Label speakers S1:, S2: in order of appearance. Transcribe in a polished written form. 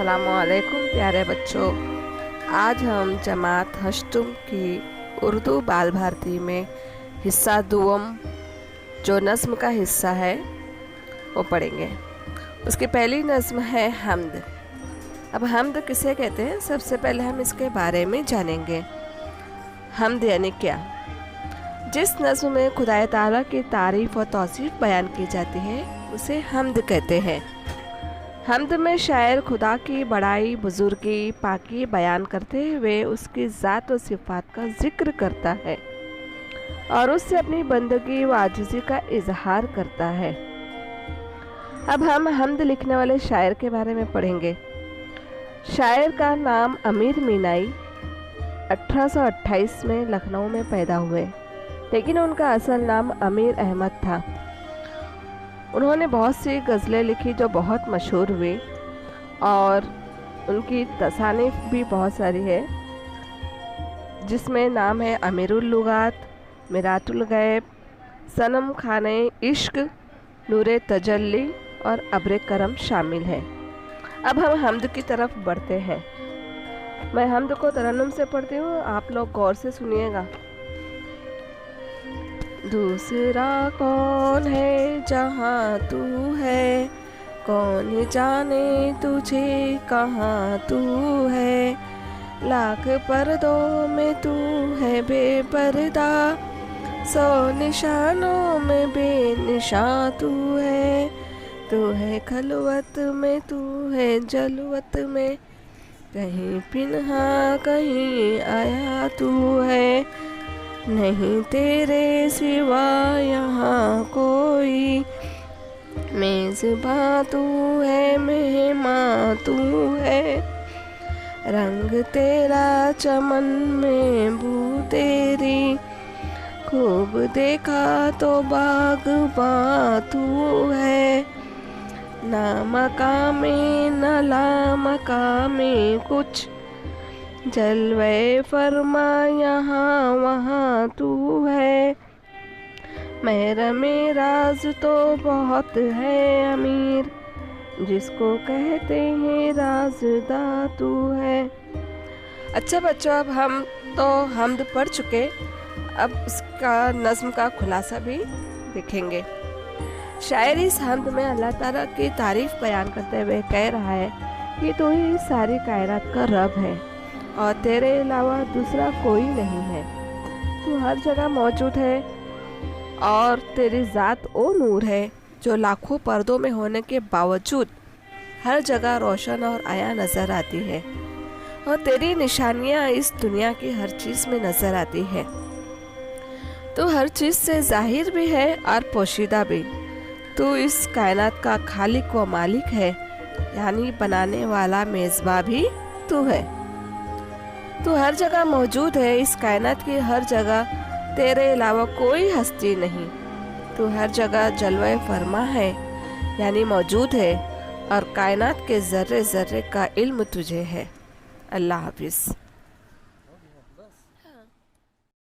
S1: अस्सलामुअलैकुम प्यारे बच्चों। आज हम जमात हश्तुम की उर्दू बाल भारती में हिस्सा दुवम जो नज़्म का हिस्सा है वो पढ़ेंगे। उसकी पहली नज़्म है हम्द। अब हम्द किसे कहते हैं, सबसे पहले हम इसके बारे में जानेंगे। हम्द यानी क्या? जिस नज़्म में खुदाए ताला की तारीफ़ और तौसीफ़ बयान की जाती है उसे हम्द कहते हैं। हम्द में शायर खुदा की बड़ाई, बुजुर्गी, पाकी बयान करते हुए उसकी ज़ात और सिफ़ात का ज़िक्र करता है और उससे अपनी बंदगी व आजिज़ी का इजहार करता है। अब हम हम्द लिखने वाले शायर के बारे में पढ़ेंगे। शायर का नाम अमीर मीनाई 1828 में लखनऊ में पैदा हुए, लेकिन उनका असल नाम अमीर अहमद था। उन्होंने बहुत सी गज़लें लिखी जो बहुत मशहूर हुई और उनकी तसानीफ़ भी बहुत सारी है, जिसमें नाम है अमीरुल लुगात, मिरातुल गैब, सनम खाने इश्क, नूरे तजल्ली और अब्रे करम शामिल है। अब हम हम्द की तरफ बढ़ते हैं। मैं हम्द को तरन्नुम से पढ़ती हूँ, आप लोग गौर से सुनिएगा। दूसरा कौन है जहाँ तू है, कौन जाने तुझे कहाँ तू है, लाख पर्दों में तू है बेपर्दा, 100 निशानों में बेनिशान तू है खलवत में, तू है जलवत में, कहीं पिन्हा कहीं आया तू है, नहीं तेरे सिवा यहाँ कोई, मेज़बां तू है मेहमां तू है, रंग तेरा चमन में बू तेरी, खूब देखा तो बाग़बां तू है, ना मकामे न ला मकामे कुछ, जलवे फरमा यहाँ वहाँ तू है, महरमे राज तो बहुत है अमीर, जिसको कहते हैं राज़दा तू है। अच्छा बच्चों, अब हम तो हम्द पढ़ चुके, अब उसका नज़्म का खुलासा भी देखेंगे। शायर इस हम्द में अल्लाह ताला की तारीफ़ बयान करते हुए कह रहा है कि तू ही सारी कायनात का रब है और तेरे अलावा दूसरा कोई नहीं है। तू हर जगह मौजूद है और तेरी ज़ात ओ नूर है जो लाखों पर्दों में होने के बावजूद हर जगह रोशन और आया नज़र आती है, और तेरी निशानियाँ इस दुनिया की हर चीज़ में नज़र आती है। तू हर चीज़ से ज़ाहिर भी है और पोशीदा भी। तू इस कायनात का खालिक व मालिक है, यानी बनाने वाला मेज़बां भी तू है। तू हर जगह मौजूद है, इस कायनात की हर जगह तेरे अलावा कोई हस्ती नहीं। तू हर जगह जलवे फरमा है, यानी मौजूद है, और कायनात के ज़र्रे ज़र्रे का इल्म तुझे है। अल्लाह हाफिज़।